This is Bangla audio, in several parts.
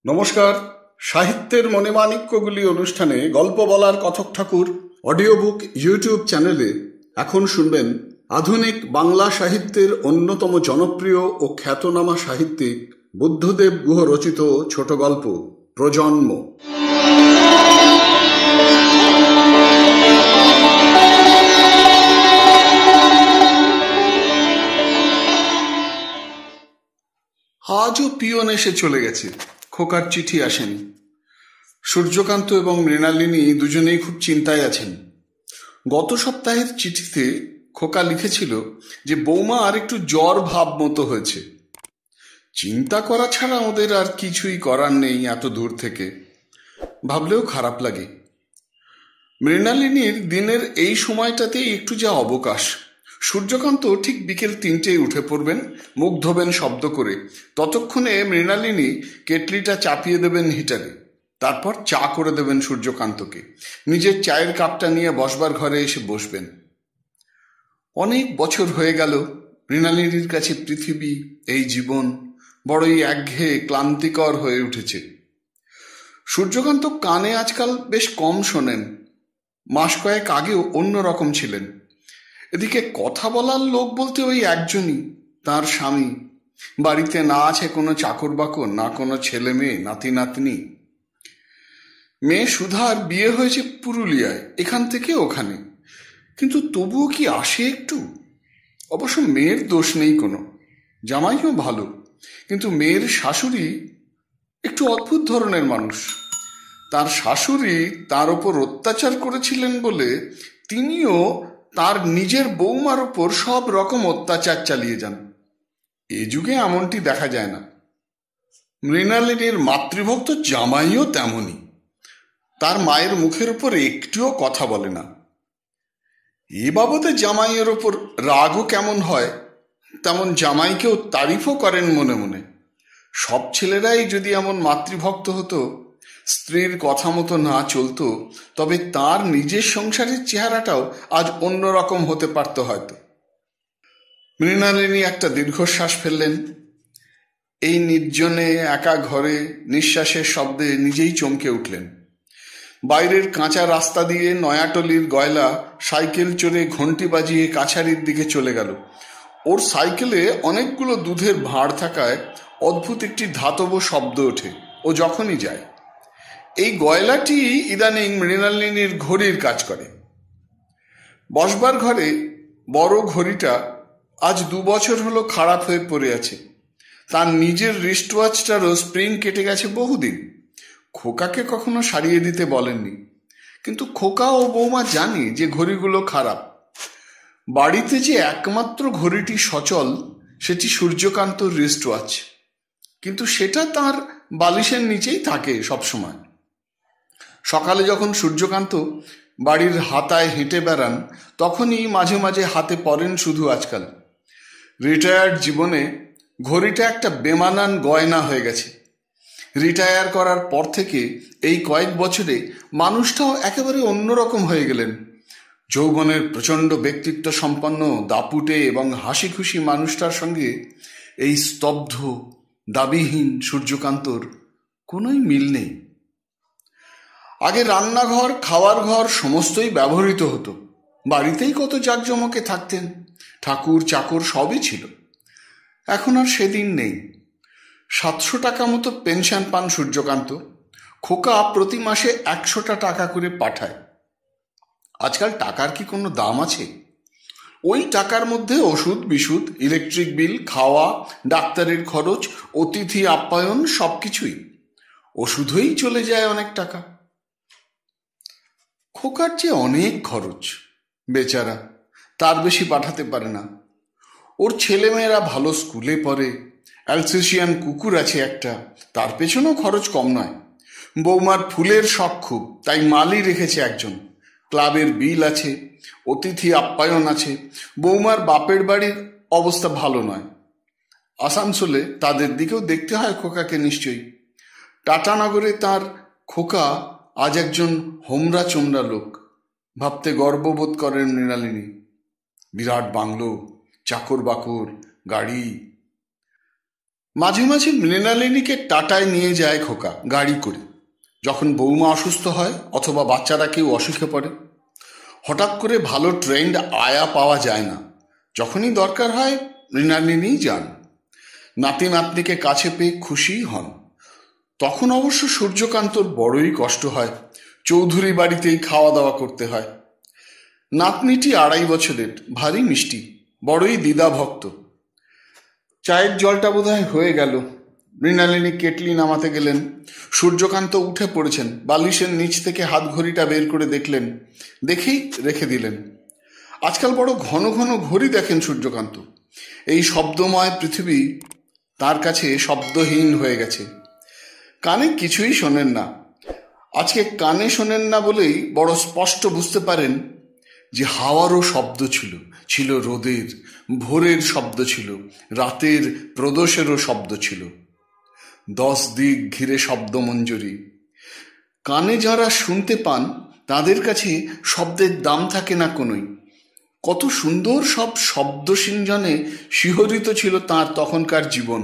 নমস্কার। সাহিত্যের মণিমাণিক্যগুলি অনুষ্ঠানে গল্প বলার কথক ঠাকুর অডিও বুক ইউটিউব চ্যানেলে এখন শুনবেন আধুনিক বাংলা সাহিত্যের অন্যতম জনপ্রিয় ও খ্যাতনামা সাহিত্যিক বুদ্ধদেব গুহ রচিত ছোট গল্প প্রজন্ম। আজও পিয়ন এসে চলে গেছে, খোকার চিঠি আসেনি। সূর্যকান্ত এবং মৃণালিনী দুজনেই খুব চিন্তায় আছেন। গত সপ্তাহের চিঠিতে খোকা লিখেছিল যে বৌমা আর একটু জ্বর ভাব মতো হয়েছে। চিন্তা করা ছাড়া ওদের আর কিছুই করার নেই এত দূর থেকে, ভাবলেও খারাপ লাগে। মৃণালিনীর দিনের এই সময়টাতেই একটু যা অবকাশ। সূর্যকান্ত ঠিক বিকেল 3টেয় উঠে পড়বেন, মুখ ধোবেন শব্দ করে। ততক্ষণে মৃণালিনী কেটলিটা চাপিয়ে দেবেন হিটারে, তারপর চা করে দেবেন সূর্যকান্তকে। নিজের চায়ের কাপটা নিয়ে বসবার ঘরে এসে বসবেন। অনেক বছর হয়ে গেল মৃণালিনীর কাছে পৃথিবী, এই জীবন বড়ই একঘেয়ে ক্লান্তিকর হয়ে উঠেছে। সূর্যকান্ত কানে আজকাল বেশ কম শোনেন, মাস কয়েক আগেও অন্যরকম ছিলেন। এদিকে কথা বলার লোক বলতে ওই একজনই, তার স্বামী। বাড়িতে না আছে কোনো চাকর বাকর, না কোনো ছেলে মেয়ে, নাতি নাতনি। মেয়ে সুধার বিয়ে হয়েছে পুরুলিয়ায়, এখান থেকে ওখানে, কিন্তু তবুও কি আসে একটু? অবশ্য মেয়ের দোষ নেই কোনো, জামাইও ভালো, কিন্তু মেয়ের শাশুড়ি একটু অদ্ভুত ধরনের মানুষ। তার শাশুড়ি তার ওপর অত্যাচার করেছিলেন বলে তিনিও তার নিজের বৌমার ওপর সব রকম অত্যাচার চালিয়ে যান। এ যুগে এমনটি দেখা যায় না। মৃণালিনীর মাতৃভক্ত জামাইও তেমনই, তার মায়ের মুখের ওপর একটুও কথা বলে না। এ বাবদে জামাইয়ের ওপর রাগও কেমন হয়, তেমন জামাইকেও তারিফও করেন মনে মনে। সব ছেলেরাই যদি এমন মাতৃভক্ত হতো, স্ত্রীর কথা মতো না চলতো, তবে তার নিজের সংসারের চেহারাটাও আজ অন্যরকম হতে পারত হয়তো। মৃণালিনী একটা দীর্ঘশ্বাস ফেললেন। এই নির্জনে একা ঘরে নিঃশ্বাসের শব্দে নিজেই চমকে উঠলেন। বাইরের কাঁচা রাস্তা দিয়ে নয়াটলির গয়লা সাইকেল চড়ে ঘন্টি বাজিয়ে কাছারির দিকে চলে গেল। ওর সাইকেলে অনেকগুলো দুধের ভাঁড় থাকায় অদ্ভুত একটি ধাতব শব্দ ওঠে ও যখনই যায়। এই গয়লাটি ইদানিং মৃণালিনীর ঘড়ির কাজ করে। বসবার ঘরে বড় ঘড়িটা আজ 2 বছর হলো খারাপ হয়ে পড়ে আছে। তার নিজের রিস্ট ওয়াচটারও স্প্রিং কেটে গেছে বহুদিন। খোকাকে কখনো সারিয়ে দিতে বলেননি, কিন্তু খোকা ও বৌমা জানি যে ঘড়িগুলো খারাপ। বাড়িতে যে একমাত্র ঘড়িটি সচল সেটি সূর্যকান্তর রিস্ট ওয়াচ, কিন্তু সেটা তার বালিশের নিচেই থাকে সবসময়। সকালে যখন সূর্যকান্ত বাড়ির হাতায় হেঁটে বেড়ান, তখনই মাঝে মাঝে হাতে পরেন শুধু আজকাল। রিটায়ার্ড জীবনে ঘড়িটা একটা বেমানান গয়না হয়ে গেছে। রিটায়ার করার পর থেকে এই কয়েক বছরে মানুষটাও একেবারে অন্যরকম হয়ে গেলেন। যৌবনের প্রচণ্ড ব্যক্তিত্ব সম্পন্ন দাপুটে এবং হাসি খুশি মানুষটার সঙ্গে এই স্তব্ধ দাবিহীন সূর্যকান্তর কোনোই মিল নেই। আগে রান্নাঘর, খাওয়ার ঘর সমস্তই ব্যবহৃত হতো। বাড়িতেই কত জাঁকজমকে থাকতেন, ঠাকুর চাকর সবই ছিল। এখন আর সেদিন নেই। 700 টাকা মতো পেনশন পান সূর্যকান্ত। খোকা প্রতি মাসে 100টা টাকা করে পাঠায়। আজকাল টাকার কি কোনো দাম আছে? ওই টাকার মধ্যে ওষুধ বিশুধ, ইলেকট্রিক বিল, খাওয়া, ডাক্তারের খরচ, অতিথি আপ্যায়ন সবকিছুই। ওষুধই চলে যায় অনেক টাকা। খোকার যে অনেক খরচ, বেচারা তার বেশি পাঠাতে পারে না। ওর ছেলেমেয়েরা ভালো স্কুলে পড়ে, অ্যালসেশিয়ান কুকুর আছে একটা, তার পেছনেও খরচ কম নয়। বৌমার ফুলের শখ খুব, তাই মালি রেখেছে একজন। ক্লাবের বিল আছে, অতিথি আপ্যায়ন আছে। বৌমার বাপের বাড়ির অবস্থা ভালো নয়, আসানসোলে, তাদের দিকেও দেখতে হয় খোকাকে নিশ্চয়ই। টাটানগরে তার খোকা আজ একজন হোমরা চোমরা লোক, ভাবতে গর্ববোধ করেন মৃণালিনী। বিরাট বাংলো, চাকর বাকর, গাড়ি। মাঝে মাঝে মৃণালিনীকে টাটায় নিয়ে যায় খোকা গাড়ি করে, যখন বৌমা অসুস্থ হয় অথবা বাচ্চারা কেউ অসুখে পড়ে। হঠাৎ করে ভালো ট্রেন্ড আয়া পাওয়া যায় না, যখনই দরকার হয় মৃণালিনী যান। নাতি নাতনিকে কাছে পেয়ে খুশি হন। তখন অবশ্য সূর্যকান্তর বড়ই কষ্ট হয়, চৌধুরী বাড়িতেই খাওয়া দাওয়া করতে হয়। নাতনিটি 2.5 বছরের, ভারী মিষ্টি, বড়ই দ্বিধাভক্ত। চায়ের জলটা বোধহয় হয়ে গেল। মৃণালিনী কেটলি নামাতে গেলেন। সূর্যকান্ত উঠে পড়েছেন, বালিশের নিচ থেকে হাত ঘড়িটা বের করে দেখলেন, দেখেই রেখে দিলেন। আজকাল বড় ঘন ঘন ঘড়ি দেখেন সূর্যকান্ত। এই শব্দময় পৃথিবী তার কাছে শব্দহীন হয়ে গেছে। কানে কিছুই শোনেন না। আজকে কানে শোনেন না বলেই বড় স্পষ্ট বুঝতে পারেন যে হাওয়ারও শব্দ ছিল, ছিল রোদের, ভোরের শব্দ ছিল, রাতের প্রদোষেরও শব্দ ছিল। 10 দিক ঘিরে শব্দমঞ্জরি। কানে যারা শুনতে পান তাদের কাছে শব্দের দাম থাকে না কোনোই। কত সুন্দর সব শব্দ সিঞ্জনে শিহরিত ছিল তার তখনকার জীবন।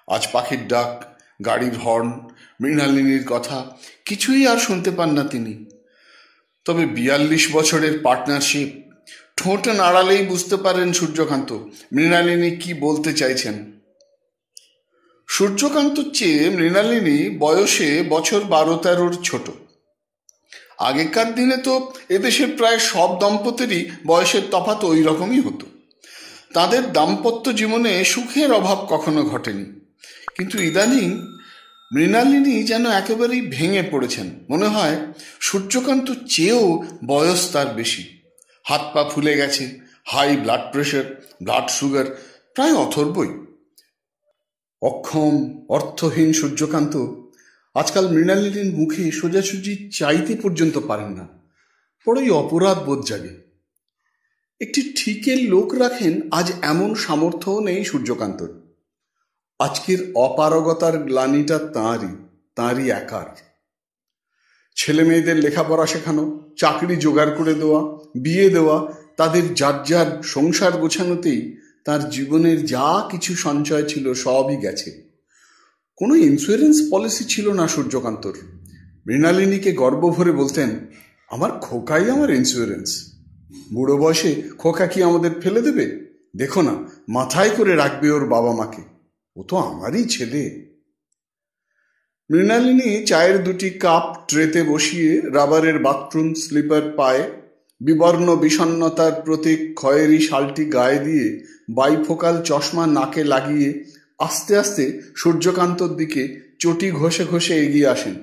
আজ পাখির ডাক, গাড়ির হর্ন, মৃণালিনীর কথা কিছুই আর শুনতে পান না তিনি। তবে 42 বছরের পার্টনারশিপ, ঠোঁট নাড়ালেই বুঝতে পারেন সূর্যকান্ত মৃণালিনী কি বলতে চাইছেন। সূর্যকান্তর চেয়ে মৃণালিনী বয়সে বছর 12-13 ছোট। আগেকার দিনে তো এদেশের প্রায় সব দম্পতিরই বয়সের তফাৎ ওই রকমই হতো। তাদের দাম্পত্য জীবনে সুখের অভাব কখনো ঘটেনি। কিন্তু ইদানিং মৃণালিনী যেন একেবারেই ভেঙে পড়েছেন। মনে হয় সূর্যকান্ত চেয়েও বয়স তার বেশি। হাত পা ফুলে গেছে, high blood pressure, blood sugar, প্রায় অথর্বই। অক্ষম, অর্থহীন সূর্যকান্ত আজকাল মৃণালিনীর মুখে সোজাসুজি চাইতে পর্যন্ত পারেন না। বড়ই অপরাধ বোধ জাগে। একটি ঠিকের লোক রাখেন আজ এমন সামর্থ্যও নেই সূর্যকান্তর। আজকের অপারগতার গ্লানিটা তাঁরই একার। ছেলে মেয়েদের লেখাপড়া শেখানো, চাকরি জোগাড় করে দেওয়া, বিয়ে দেওয়া, তাদের যার যার সংসার গোছানোতেই তার জীবনের যা কিছু সঞ্চয় ছিল সবই গেছে। কোনো ইন্স্যুরেন্স পলিসি ছিল না সূর্যকান্তর। মৃণালিনীকে গর্ব ভরে বলতেন, আমার খোকাই আমার ইন্স্যুরেন্স। বুড়ো বয়সে খোকা কি আমাদের ফেলে দেবে? দেখো না, মাথায় করে রাখবে ওর বাবা মাকে, ও তো আমারই ছেলে। মৃণালিনী চায়ের 2টি কাপ ট্রেতে বসিয়ে রাবারের বাথরুম স্লিপার পায়ে, বিবর্ণ বিষণ্ণতার প্রতীক খয়েরি শালটি গায়ে দিয়ে, বাইফোকাল চশমা নাকে লাগিয়ে আস্তে আস্তে সূর্যকান্তর দিকে চটি ঘষে ঘষে এগিয়ে আসেন,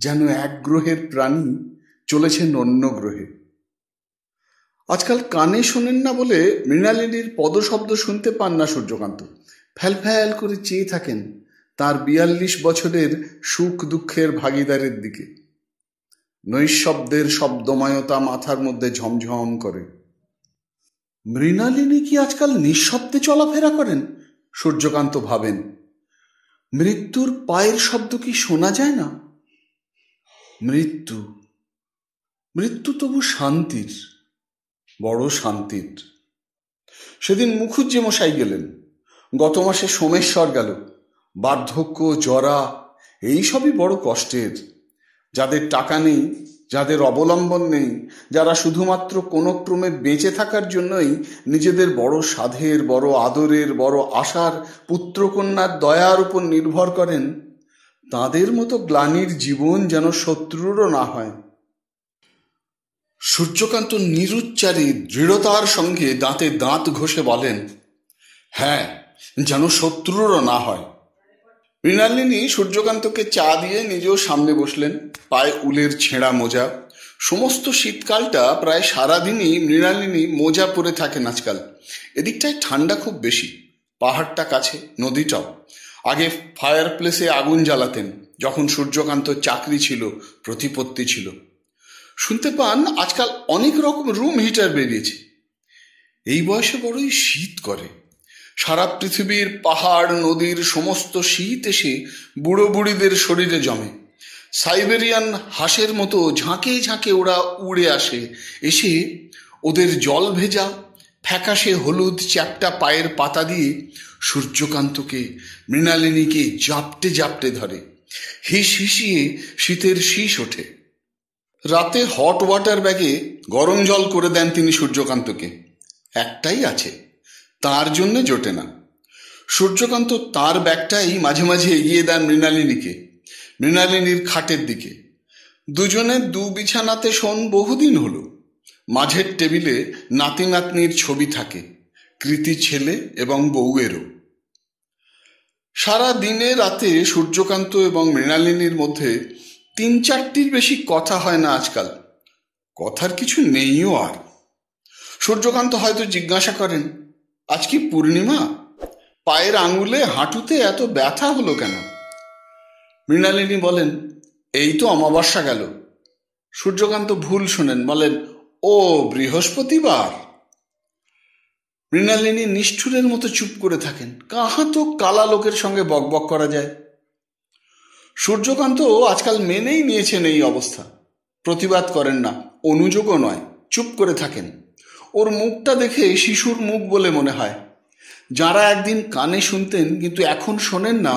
যেন এক গ্রহের প্রাণী চলেছেন অন্য গ্রহে। আজকাল কানে শোনেন না বলে মৃণালিনীর পদশব্দ শুনতে পান না সূর্যকান্ত। ফ্যাল ফ্যাল করে চেয়ে থাকেন তার 42 বছরের সুখ দুঃখের ভাগিদারের দিকে। নৈশব্দের শব্দময়তা মাথার মধ্যে ঝমঝম করে। মৃণালিনী কি আজকাল নিঃশব্দে চলাফেরা করেন? সূর্যকান্ত ভাবেন। মৃত্যুর পায়ের শব্দ কি শোনা যায় না? মৃত্যু, মৃত্যু তবু শান্তির, বড় শান্তির। সেদিন মুখুজ্জে মশাই গেলেন, গত মাসে সোমেশ্বর গেল। বার্ধক্য, জরা, এইসবই বড় কষ্টের। যাদের টাকা নেই, যাদের অবলম্বন নেই, যারা শুধুমাত্র কোনো ক্রমে বেঁচে থাকার জন্যই নিজেদের বড় সাধের, বড় আদরের, বড় আশার পুত্রকন্যার দয়ার উপর নির্ভর করেন, তাদের মতো গ্লানির জীবন যেন শত্রুরও না হয়। সূর্যকান্ত নিরুচ্চারে দৃঢ়তার সঙ্গে দাঁতে দাঁত ঘষে বলেন, হ্যাঁ, যেন শত্রুরও না হয়। মৃণালিনী সূর্যকান্তকে চা দিয়ে নিজেও সামনে বসলেন, পায়ে উলের ছেঁড়া মোজা। সমস্ত শীতকালটা প্রায় সারাদিনই মৃণালিনী মোজা পরে থাকেন আজকাল। এদিকটায় ঠান্ডা খুব বেশি, পাহাড়টা কাছে, নদীটাও। আগে ফায়ার প্লেসে আগুন জ্বালাতেন যখন সূর্যকান্ত চাকরি ছিল, প্রতিপত্তি ছিল। শুনতে পান আজকাল অনেক রকম রুম হিটার বেরিয়েছে। এই বয়সে বড়ই শীত করে। সারা পৃথিবীর পাহাড় নদীর সমস্ত শীত এসে বুড়ো বুড়িদের শরীরে জমে। সাইবেরিয়ান হাঁসের মতো ঝাঁকে ঝাঁকে ওরা উড়ে আসে, এসে ওদের জল ভেজা ফ্যাকাশে হলুদ চ্যাপ্টা পায়ের পাতা দিয়ে সূর্যকান্তকে মৃণালিনীকে জাপটে জাপটে ধরে। হিস হিসিয়ে শীতের শীষ ওঠে। রাতে হট ওয়াটার ব্যাগে গরম জল করে দেন তিনি সূর্যকান্তকে। একটাই আছে, তার জন্যে জোটে না। সূর্যকান্ত তার ব্যাগটাই মাঝে মাঝে এগিয়ে দেন মৃণালিনীকে, মৃণালিনীর খাটের দিকে। দুজনের দু বিছানাতে শোন বহুদিন হলো। মাঝের টেবিলে নাতি নাতনির ছবি থাকে, কৃতি ছেলে এবং বউয়েরও। সারা দিনে রাতে সূর্যকান্ত এবং মৃণালিনীর মধ্যে ৩-৪টির বেশি কথা হয় না আজকাল। কথার কিছু নেইও আর। সূর্যকান্ত হয়তো জিজ্ঞাসা করেন, আজ কি পূর্ণিমা? পায়ের আঙুলে হাঁটুতে এত ব্যথা হলো কেন? মৃণালিনী বলেন, এই তো অমাবস্যা গেল। সূর্যকান্ত ভুল শোনেন, বলেন, ও বৃহস্পতিবার। মৃণালিনী নিষ্ঠুরের মতো চুপ করে থাকেন। কাহা তো কালা লোকের সঙ্গে বকবক করা যায়। সূর্যকান্ত আজকাল মেনেই নিয়েছেন এই অবস্থা। প্রতিবাদ করেন না, অনুযোগও নয়, চুপ করে থাকেন। ওর মুখটা দেখে শিশুর মুখ বলে মনে হয়। যারা একদিন কানে শুনতেন কিন্তু এখন শোনেন না,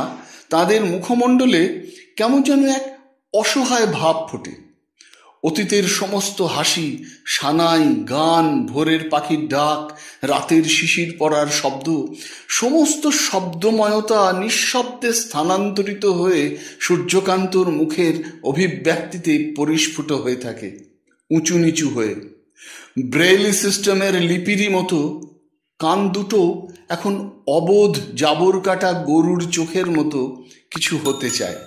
তাদের মুখমণ্ডলে কেমন যেন এক অসহায় ভাব ফোটে। অতীতের সমস্ত হাসি, সানাই, গান, ভোরের পাখির ডাক, রাতের শিশির পড়ার শব্দ, সমস্ত শব্দময়তা নিঃশব্দে স্থানান্তরিত হয়ে সূর্যকান্তর মুখের অভিব্যক্তিতে পরিস্ফুট হয়ে থাকে, উঁচু নিচু হয়ে। ব্রেইলি সিস্টেমের লিপিরই মতো কান দুটো এখন অবোধ জাবর কাটা গরুর চোখের মতো কিছু হতে চায়।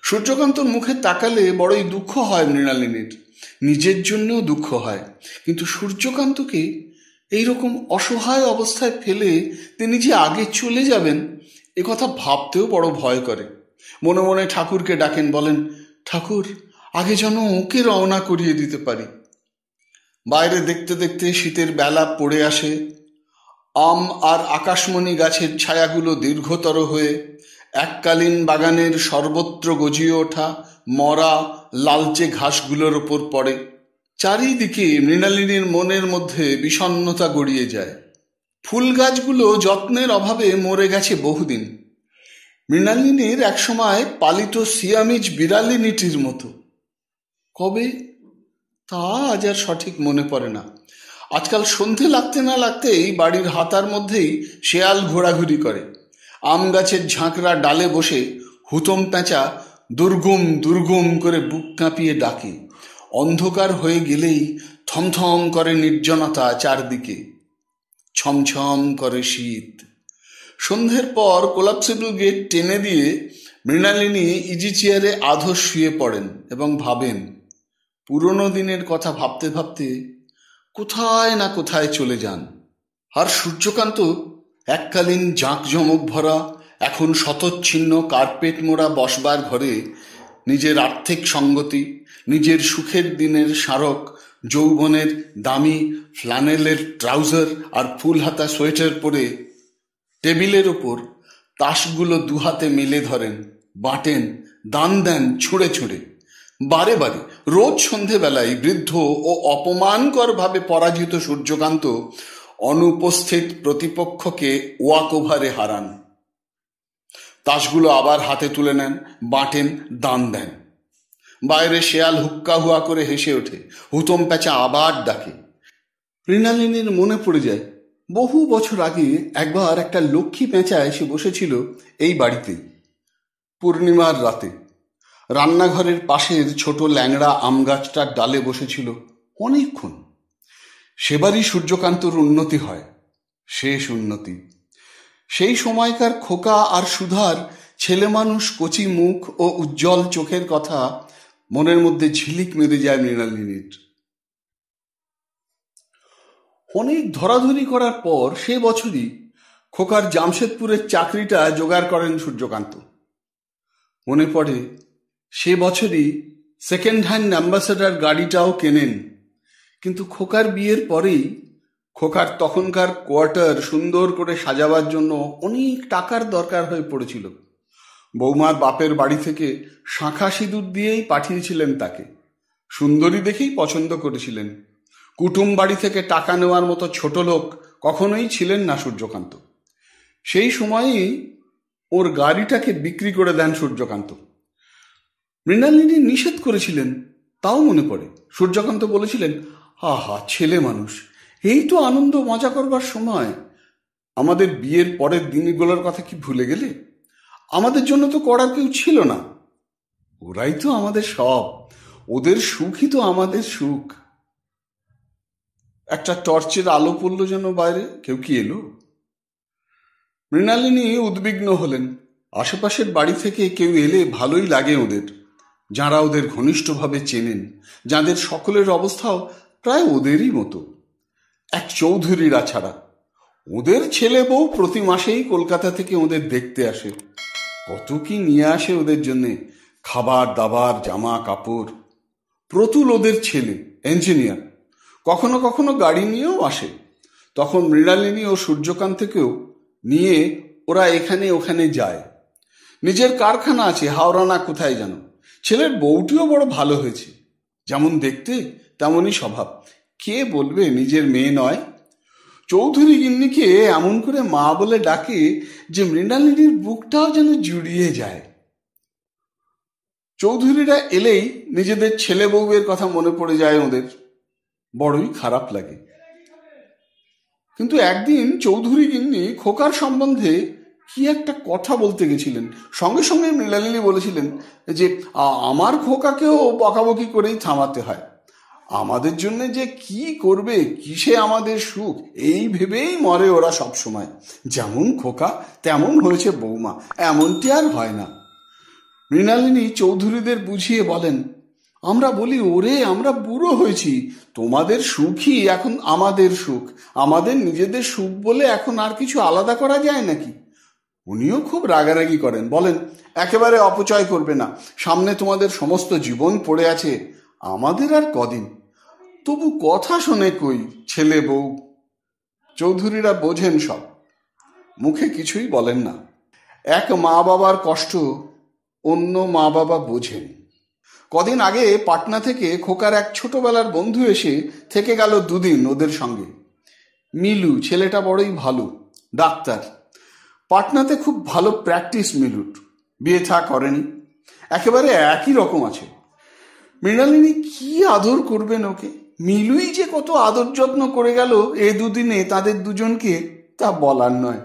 সূর্যকান্তর মুখে তাকালে বড়ই দুঃখ হয় মৃণালিনীর, নিজের জন্যও দুঃখ হয়। কিন্তু সূর্যকান্তকে এইরকম অসহায় অবস্থায় ফেলে তিনি যে আগে চলে যাবেন, একথা ভাবতেও বড় ভয় করে। মনে মনে ঠাকুরকে ডাকেন, বলেন, ঠাকুর, আগে যেন ওকে রওনা করিয়ে দিতে পারি। বাইরে দেখতে দেখতে শীতের বেলা পড়ে আসে। আম আর আকাশমণি গাছের ছায়াগুলো দীর্ঘতর হয়ে এককালীন বাগানের সর্বত্র গজিয়ে ওঠা মরা লালচে ঘাসগুলোর ওপর পড়ে। চারিদিকে মৃণালিনীর মনের মধ্যে বিষণ্ণতা গড়িয়ে যায়। ফুল গাছগুলো যত্নের অভাবে মরে গেছে বহুদিন। মৃণালিনীর একসময় পালিত সিয়ামিজ বিড়ালিনীটির মতো। কবে তা আজ আর সঠিক মনে পড়ে না। আজকাল সন্ধে লাগতে না লাগতেই বাড়ির হাতার মধ্যেই শেয়াল ঘোরাঘুরি করে। আম গাছের ঝাঁকড়া ডালে বসে হুতম পেঁচা দুর্গম দুর্গম করে বুক কাঁপিয়ে ডাকে। অন্ধকার হয়ে গেলেই থমথম করে নির্জনতা চারদিকে, ছমছম করে শীত। সন্ধ্যের পর কোলাপসিবল গেট টেনে দিয়ে মৃণালিনী ইজি চেয়ারে আধো শুয়ে পড়েন এবং ভাবেন। পুরনো দিনের কথা ভাবতে ভাবতে কোথায় না কোথায় চলে যান। আর সূর্যকান্ত এককালীন জাঁকজমক ভরা, এখন শতচ্ছিন্ন কার্পেট মোড়া বসবার ঘরে নিজের আর্থিক সঙ্গতি, নিজের সুখের দিনের স্মারক, যৌবনের দামি ফ্লানেলের ট্রাউজার আর ফুল হাতা সোয়েটার পরে টেবিলের ওপর তাসগুলো দুহাতে মেলে ধরেন, বাঁটেন, দান দেন ছুঁড়ে ছুঁড়ে। বারে বারে রোজ সন্ধেবেলায় বৃদ্ধ ও অপমানকরভাবে পরাজিত সূর্যকান্ত অনুপস্থিত প্রতিপক্ষকে ওয়াক ওভারে হারান। তাসগুলো আবার হাতে তুলে নেন, বাঁটেন, দান দেন। বাইরে শেয়াল হুক্কা হুয়া করে হেসে ওঠে, হুতম পেঁচা আবার ডাকে। মৃণালিনীর মনে পড়ে যায়, বহু বছর আগে একবার একটা লক্ষ্মী পেঁচা এসে বসেছিল এই বাড়িতে পূর্ণিমার রাতে। রান্নাঘরের পাশের ছোট ল্যাংড়া আম গাছটার ডালে বসেছিল অনেকক্ষণ। সেবারই সূর্যকান্তর উন্নতি হয়, শেষ উন্নতি। সেই সময়কার খোকা আর সুধার ছেলে মানুষ কচি মুখ ও উজ্জ্বল চোখের কথা মনের মধ্যে ঝিলিক মেরে যায় মৃণালিনীর। অনেক ধরাধরি করার পর সে বছরই খোকার জামশেদপুরের চাকরিটা জোগাড় করেন সূর্যকান্ত। মনে পড়ে সে বছরই সেকেন্ড হ্যান্ড অ্যাম্বাসেডার গাড়িটাও কেনেন। কিন্তু খোকার বিয়ের পরেই খোকার তখনকার কোয়ার্টার সুন্দর করে সাজাবার জন্য অনেক টাকার দরকার হয়ে পড়েছিল। বৌমার বাপের বাড়ি থেকে শাঁখা সিঁদুর দিয়েই পাঠিয়েছিলেন তাকে। সুন্দরী দেখেই পছন্দ করেছিলেন। কুটুম বাড়ি থেকে টাকা নেওয়ার মতো ছোট লোক কখনোই ছিলেন না সূর্যকান্ত। সেই সময়ই ওর গাড়িটাকে বিক্রি করে দেন সূর্যকান্ত। মৃণালিনী নিষেধ করেছিলেন, তাও মনে পড়ে। সূর্যকান্ত বলেছিলেন, আহা ছেলে মানুষ, এই তো আনন্দ মজা করবার সময়। আমাদের বিয়ের পরের দিনগুলোর কথা কি ভুলে গেলে? আমাদের জন্য তো করার কেউ ছিল না, ওরাই তো আমাদের সব, ওদের সুখই তো আমাদের সুখ। একটা টর্চের আলো পড়লো যেন বাইরে, কেউ কি এলো? মৃণালিনী উদ্বিগ্ন হলেন। আশেপাশের বাড়ি থেকে কেউ এলে ভালোই লাগে ওদের, যাঁরা ওদের ঘনিষ্ঠভাবে চেনেন, যাদের সকলের অবস্থাও প্রায় ওদেরই মতো, এক চৌধুরীরা ছাড়া। ওদের ছেলে বউ প্রতি মাসেই কলকাতা থেকে ওদের দেখতে আসে, কত কি নিয়ে আসে ওদের জন্যে, খাবার দাবার, জামা কাপড়। প্রতুল ওদের ছেলে ইঞ্জিনিয়ার, কখনো কখনো গাড়ি নিয়েও আসে। তখন মৃণালিনী ও সূর্যকান্তকেও নিয়ে ওরা এখানে ওখানে যায়। নিজের কারখানা আছে হাওড়া না কোথায় যেন। ছেলের বউটিও বড় ভালো হয়েছে, যেমন দেখতে তেমনই স্বভাব। কে বলবে নিজের মেয়ে নয়? চৌধুরী গিন্নিকে এমন করে মা বলে ডাকে যে মৃণালিনীর বুকটাও যেন জুড়িয়ে যায়। চৌধুরীরা এলেই নিজেদের ছেলে বউয়ের কথা মনে পড়ে যায় ওদের, বড়ই খারাপ লাগে। কিন্তু একদিন চৌধুরী গিন্নি খোকার সম্বন্ধে কি একটা কথা বলতে গেছিলেন। সঙ্গে সঙ্গে মৃণালিনী বলেছিলেন যে আমার খোকাকেও বকাবকি করেই থামাতে হয়, আমাদের জন্য যে কি করবে, কিসে আমাদের সুখ, এই ভেবেই মরে ওরা সব সময়। যেমন খোকা তেমন হয়েছে বৌমা, এমনটি আর হয় না। মৃণালিনী চৌধুরীদের বুঝিয়ে বলেন, আমরা বলি ওরে আমরা বুড়ো হয়েছি, তোমাদের সুখই এখন আমাদের সুখ, আমাদের নিজেদের সুখ বলে এখন আর কিছু আলাদা করা যায় নাকি? উনিও খুব রাগারাগি করেন, বলেন একেবারে অপচয় করবে না, সামনে তোমাদের সমস্ত জীবন পড়ে আছে, আমাদের আর কদিন। তবু কথা শোনে কই ছেলে বউ? চৌধুরীরা বোঝেন সব, মুখে কিছুই বলেন না। এক মা বাবার কষ্ট অন্য মা বাবা বোঝেন। কদিন আগে পাটনা থেকে খোকার এক ছোটবেলার বন্ধু এসে থেকে গেল দুদিন ওদের সঙ্গে। মিলু ছেলেটা বড়ই ভালো, ডাক্তার। পাটনাতে খুব ভালো প্র্যাকটিস মিলুর, বিয়ে থা করেনি, একেবারে একই রকম আছে। মৃণালিনী কি আদর করবেন ওকে, মিলুই যে কত আদর যত্ন করে গেল এ দুদিনে তাদের দুজনকে, তা বলার নয়।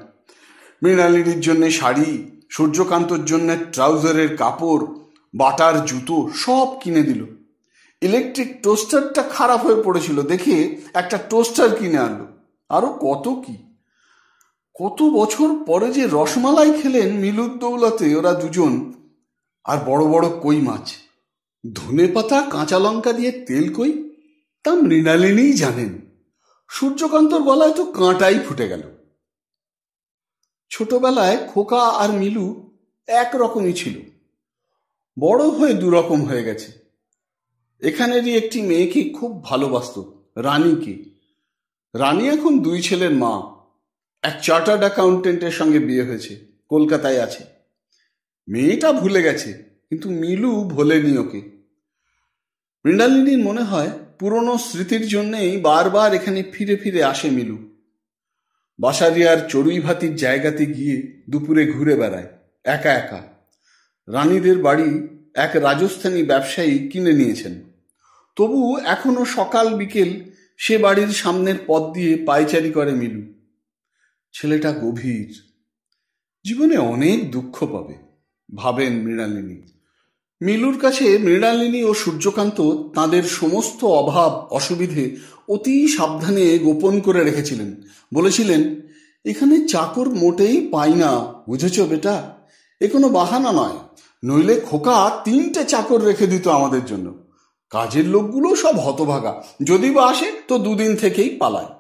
মৃণালিনীর জন্যে শাড়ি, সূর্যকান্তর জন্য ট্রাউজারের কাপড়, বাটার জুতো সব কিনে দিল। ইলেকট্রিক টোস্টারটা খারাপ হয়ে পড়েছিল দেখে একটা টোস্টার কিনে আনলো। আরো কত কি, কত বছর পরে যে রসমালাই খেলেন মিলুর দৌলতে ওরা দুজন। আর বড় বড় কই মাছ, ধনে পাতা কাঁচা লঙ্কা দিয়ে তেল কই, তা মৃণালিনীই জানেন। সূর্যকান্তর গলায় তো কাঁটাই ফুটে গেল। ছোটবেলায় খোকা আর মিলু একরকমই ছিল, বড় হয়ে দুরকম হয়ে গেছে। এখানেরই একটি মেয়েকে খুব ভালোবাসত, রানীকে। রানী এখন দুই ছেলের মা, এক চার্টার্ড অ্যাকাউন্টেন্টের সঙ্গে বিয়ে হয়েছে, কলকাতায় আছে। মেয়েটা ভুলে গেছে, কিন্তু মিলু ভোলেনি ওকে। মৃণালিনীর মনে হয় পুরনো স্মৃতির জন্যেই বারবার এখানে ফিরে ফিরে আসে মিলু। বাসারিয়ার চড়ুই ভাতির জায়গাতে গিয়ে দুপুরে ঘুরে বেড়ায় একা একা। রানীদের বাড়ি এক রাজস্থানী ব্যবসায়ী কিনে নিয়েছেন, তবু এখনো সকাল বিকেল সে বাড়ির সামনের পথ দিয়ে পায়চারি করে মিলু। ছেলেটা গভীর, জীবনে অনেক দুঃখ পাবে ভাবেন মৃণালিনী। মিলুর কাছে মৃণালিনী ও সূর্যকান্ত তাদের সমস্ত অভাব অসুবিধে অতি সাবধানে গোপন করে রেখেছিলেন। বলেছিলেন, এখানে চাকর মোটেই পাই না, বুঝেছ বেটা, এ কোনো বাহানা নয়, নইলে খোকা 3টে চাকর রেখে দিত আমাদের জন্য। কাজের লোকগুলো সব হতভাগা, যদি বা আসে তো দুদিন থেকেই পালায়।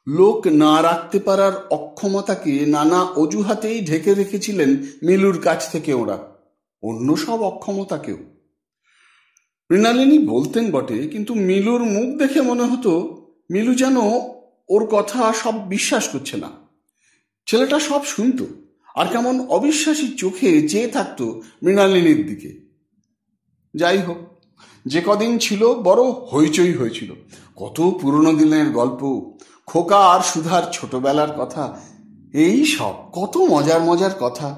লোক না রাখতে পারার অক্ষমতাকে নানা অজুহাতেই ঢেকে রেখেছিলেন মিলুর কাছ থেকে ওরা, অন্য সব অক্ষমতাকেও। মৃণালিনী বলতেন বটে, কিন্তু মিলুর মুখ দেখে মনে হতো মিলু যেন ওর কথা সব বিশ্বাস করছে না। ছেলেটা সব শুনত, আর কেমন অবিশ্বাসী চোখে চেয়ে থাকতো মৃণালিনীর দিকে। যাই হোক, যে কদিন ছিল বড় হইচই হয়েছিল, কত পুরনো দিনের গল্প, খোকা আর সুধার ছোটবেলার কথা, এই সব কত মজার মজার কথা।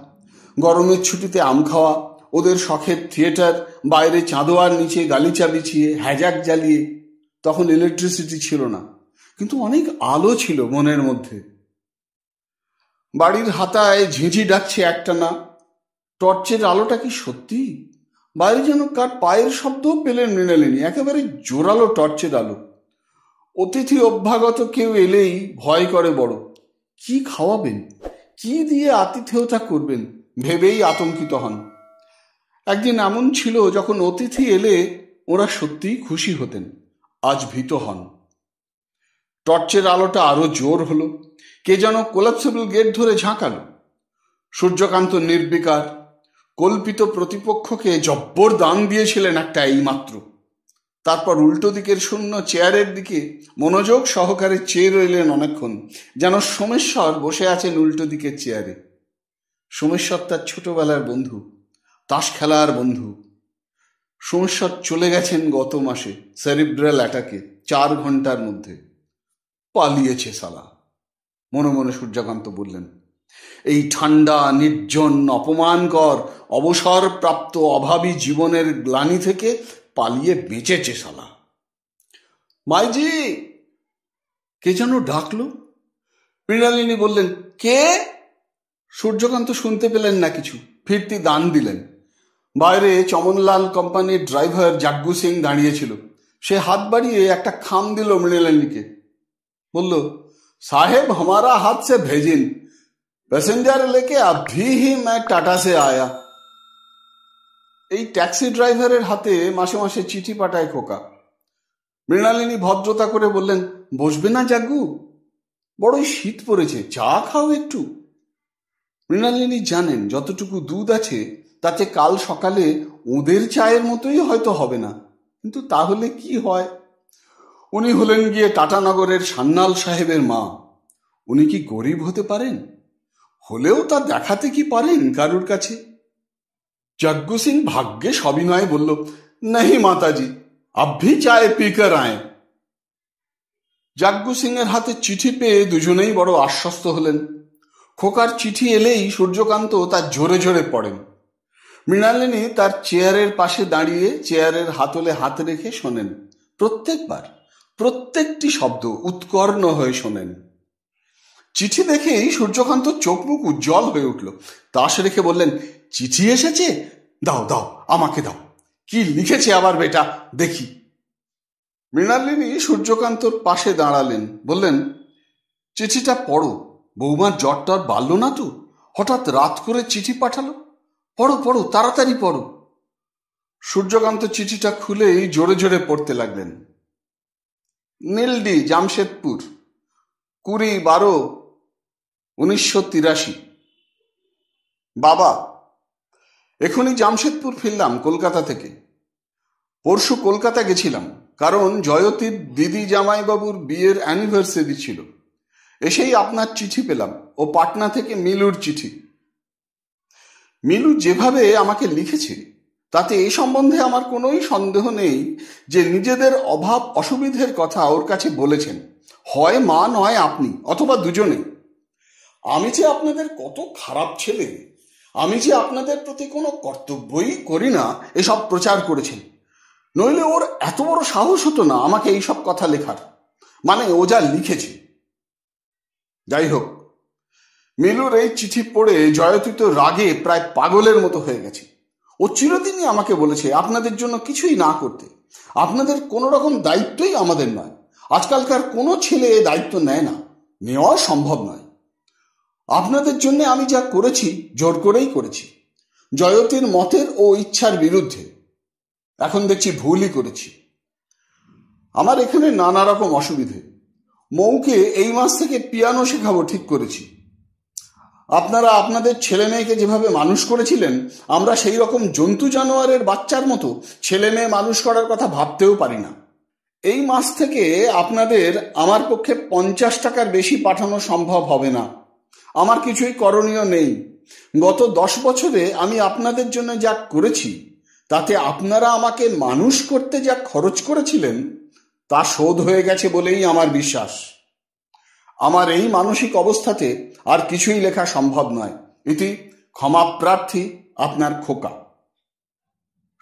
গরমের ছুটিতে আম খাওয়া, ওদের শখের থিয়েটার, বাইরে চাঁদোয়ার নিচে গালিচা বিছিয়ে হ্যাজাক জ্বালিয়ে। তখন ইলেকট্রিসিটি ছিল না, কিন্তু অনেক আলো ছিল মনের মধ্যে। বাড়ির হাতায় ঝিঁঝি ডাকছে একটানা। টর্চের আলোটা কি সত্যি? বাইরে যেন কার পায়ের শব্দও পেলেন মৃণালিনী। একেবারে জোরালো টর্চের আলো। অতিথি অভ্যাগত কেউ এলেই ভয় করে বড়। কি খাওয়াবেন, কি দিয়ে আতিথেয়তা করবেন ভেবেই আতঙ্কিত হন। একদিন এমন ছিল যখন অতিথি এলে ওরা সত্যিই খুশি হতেন, আজ ভীত হন। টর্চের আলোটা আরো জোর হলো। কে যেন কোলাপসেবল গেট ধরে ঝাঁকালো। সূর্যকান্ত নির্বিকার। কল্পিত প্রতিপক্ষকে জব্বর দান দিয়েছিলেন একটা এইমাত্র। তারপর উল্টো দিকের শূন্য চেয়ারের দিকে মনোযোগ সহকারে চেয়ে রইলেন অনেকক্ষণ, যেন সোমেশ্বর বসে আছেন উল্টো দিকের চেয়ারে। সোমেশ্বর তার ছোটবেলার বন্ধু, তাস খেলার বন্ধু। সোমেশ্বর চলে গেছেন গত মাসে সেরিব্রাল অ্যাটাকে, 4 ঘন্টার মধ্যে। পালিয়েছে শালা, মনে মনে সূর্যকান্ত বললেন। এই ঠান্ডা, নির্জন, অপমানকর, অবসরপ্রাপ্ত অভাবী জীবনের গ্লানি থেকে পালিয়ে বেঁচেছে শালা। মাইজি, কে যেন ডাকলো। মৃণালিনী বললেন, কে? সূর্যকান্ত শুনতে পেলেন না কিছু, ফিরতি দান দিলেন। বাইরে চমনলাল কোম্পানির ড্রাইভার জাগ্গু সিং দাঁড়িয়েছিল। সে হাত বাড়িয়ে একটা খাম দিল মৃণালিনীকে। বলল, साहेब हमारा हाथ से भेजिन, पैसेंजर लेके अभी ही मैं टाटा से आया। এই ট্যাক্সি ড্রাইভারের হাতে মাসে মাসে চিঠি পাঠায় খোকা। মৃণালিনী ভদ্রতা করে বললেন, বসবে না জাগ্গু? বড়ই শীত পড়েছে, চা খাও একটু। মৃণালিনী জানেন যতটুকু দুধ আছে তাতে কাল সকালে ওদের চায়ের মতোই হয়তো হবে না, কিন্তু তাহলে কি হয়? উনি হলেন গিয়ে টাটানগরের সান্যাল সাহেবের মা। উনি কি গরিব হতে পারেন? হলেও তা দেখাতে কি পারেন কারুর কাছে? জাগ্গু সিং ভাগ্যে সবিনয়ে বলল, नहीं माताजी, अब भी चाय पीकर आए। জাগ্গু সিং এর হাতে চিঠি পেয়ে দুজনেই বড় আশ্বস্ত হলেন। খোকার চিঠি এলেই সূর্যকান্ত তার জোরে জোরে পড়েন। মৃণালিনী তার চেয়ারের পাশে দাঁড়িয়ে চেয়ারের হাতলে হাত রেখে শোনেন। প্রত্যেকবার প্রত্যেকটি শব্দ উৎকর্ণ হয়ে শোনেন। চিঠি দেখেই সূর্যকান্ত চোখ মুখ উজ্জ্বল হয়ে উঠল। তাস রেখে বললেন, চিঠি এসেছে? দাও দাও, আমাকে দাও। কি লিখেছে আবার বেটা, দেখি। মৃণালিনী সূর্যকান্তর পাশে দাঁড়ালেন, বললেন, চিঠিটা পড়ো। বৌমার জ্বরটার বাড়ল না তো, হঠাৎ রাত করে চিঠি পাঠালো। পড়ো পড়ো, তাড়াতাড়ি পড়ো। সূর্যকান্ত চিঠিটা খুলেই জোরে জোরে পড়তে লাগলেন। নীলডি, জামশেদপুর, 20/12/1983। বাবা, এখনই জামশেদপুর ফিরলাম কলকাতা থেকে। পরশু কলকাতা গেছিলাম, কারণ জয়তীর দিদি জামাইবাবুর বিয়ের অ্যানিভার্সারি ছিল। এসেই আপনার চিঠি পেলাম, ও পাটনা থেকে মিলুর চিঠি। মিলু যেভাবে আমাকে লিখেছে তাতে এ সম্বন্ধে আমার কোনোই সন্দেহ নেই যে নিজেদের অভাব অসুবিধের কথা ওর কাছে বলেছেন, হয় মা নয় আপনি, অথবা দুজনে। আমি যে আপনাদের কত খারাপ ছেলে, আমি যে আপনাদের প্রতি কোনো কর্তব্যই করি না, এসব প্রচার করেছেন। নইলে ওর এত বড় সাহস হতো না আমাকে এইসব কথা লেখার। মানে ও যা লিখেছে। যাই হোক, মিলুর এই চিঠি পড়ে জয়তী তো রাগে প্রায় পাগলের মতো হয়ে গেছে। ও চিরদিনই আমাকে বলেছে আপনাদের জন্য কিছুই না করতে। আপনাদের কোনো রকম দায়িত্বই আমাদের নয়। আজকালকার কোনো ছেলে এ দায়িত্ব নেয় না, নেওয়া সম্ভব নয়। আপনাদের জন্য আমি যা করেছি জোর করেই করেছি, জয়তীর মতের ও ইচ্ছার বিরুদ্ধে। এখন দেখছি ভুলই করেছি। আমার এখানে নানা রকম অসুবিধে। মৌকে এই মাস থেকে পিয়ানো শেখাবো ঠিক করেছি। আপনারা আপনাদের ছেলে মেয়েকে যেভাবে মানুষ করেছিলেন, আমরা সেই রকম জন্তু জানোয়ারের বাচ্চার মতো ছেলে মেয়ে মানুষ করার কথা ভাবতেও পারি না। এই মাস থেকে আপনাদের আমার পক্ষে 50 টাকার বেশি পাঠানো সম্ভব হবে না। আমার কিছুই করণীয় নেই। গত 10 বছরে আমি আপনাদের জন্য যা করেছি তাতে আপনারা আমাকে মানুষ করতে যা খরচ করেছিলেন তা শোধ হয়ে গেছে বলেই আমার বিশ্বাস। আমার এই মানসিক অবস্থাতে আর কিছুই লেখা সম্ভব নয়। ইতি ক্ষমা প্রার্থী, আপনার খোকা।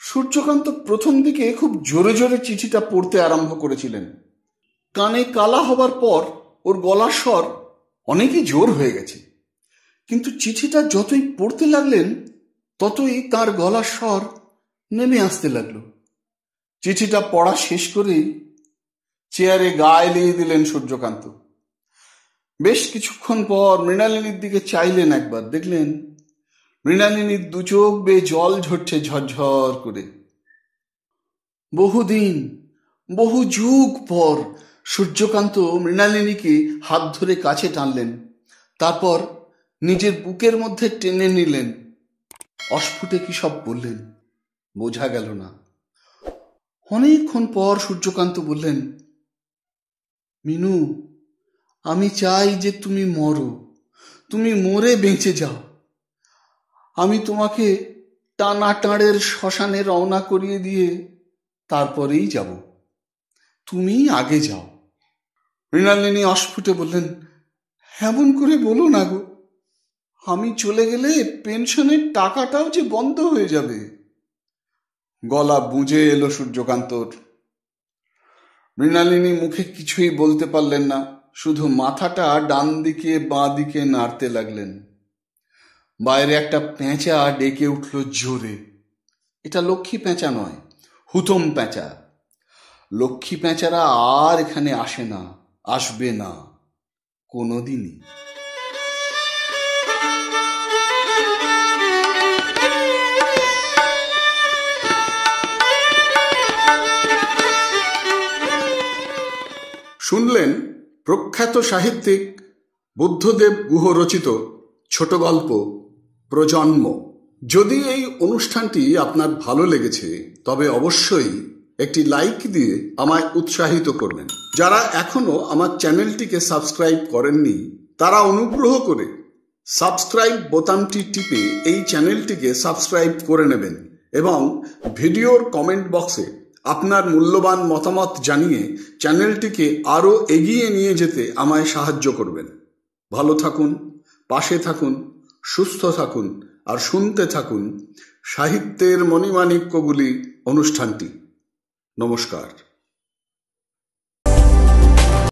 সূর্যকান্ত প্রথম দিকে খুব জোরে জোরে চিঠিটা পড়তে আরম্ভ করেছিলেন। কানে কালা হবার পর ওর গলার স্বর অনেকই জোর হয়ে গেছে, কিন্তু চিঠিটা যতই পড়তে লাগলেন ততই তার গলার স্বর নেমে আসতে লাগলো। চিঠিটা পড়া শেষ করেই চেয়ারে গা এলিয়ে দিলেন সূর্যকান্ত। বেশ কিছুক্ষণ পর মৃণালিনীর দিকে চাইলেন একবার, দেখলেন মৃণালিনীর দু চোখ বেয়ে জল ঝরছে ঝরঝর করে। বহুদিন, বহু যুগ পর সূর্যকান্ত মৃণালিনীকে হাত ধরে কাছে টানলেন, তারপর নিজের বুকের মধ্যে টেনে নিলেন। অস্ফুটে কি সব বললেন বোঝা গেল না। অনেকক্ষণ পর সূর্যকান্ত বললেন, মিনু, আমি চাই যে তুমি মরো, তুমি মরে বেঁচে যাও। আমি তোমাকে টানা টাঁড়ের শ্মশানে রওনা করিয়ে দিয়ে তারপরেই যাব, তুমি আগে যাও। মৃণালিনী অস্ফুটে বললেন, এমন করে বলো না গো, আমি চলে গেলে পেনশনের টাকাটাও যে বন্ধ হয়ে যাবে। গলা বুঝে এলো সূর্যকান্তর। মৃণালিনী মুখে কিছুই বলতে পারলেন না, শুধু মাথাটা ডান দিকে বাঁ দিকে নাড়তে লাগলেন। বাইরে একটা পেঁচা ডেকে উঠল জোরে। এটা লক্ষ্মী পেঁচা নয়, হুতম পেঁচা। লক্ষ্মী পেঁচারা আর এখানে আসে না, আসবে না কোনোদিনই। শুনলেন প্রখ্যাত সাহিত্যিক বুদ্ধদেব গুহ রচিত ছোট গল্প প্রজন্ম। যদি এই অনুষ্ঠানটি আপনার ভালো লেগেছে তবে অবশ্যই একটি লাইক দিয়ে আমায় উৎসাহিত করবেন। যারা এখনো আমার চ্যানেলটিকে সাবস্ক্রাইব করেননি তারা অনুগ্রহ করে সাবস্ক্রাইব বোতামটি টিপে এই চ্যানেলটিকে সাবস্ক্রাইব করে নেবেন এবং ভিডিওর কমেন্ট বক্সে আপনার মূল্যবান মতামত জানিয়ে চ্যানেলটিকে আরও এগিয়ে নিয়ে যেতে আমায় সাহায্য করবেন। ভালো থাকুন, পাশে থাকুন, সুস্থ থাকুন আর শুনতে থাকুন সাহিত্যের মণিমাণিক্যগুলি অনুষ্ঠানটি। নমস্কার।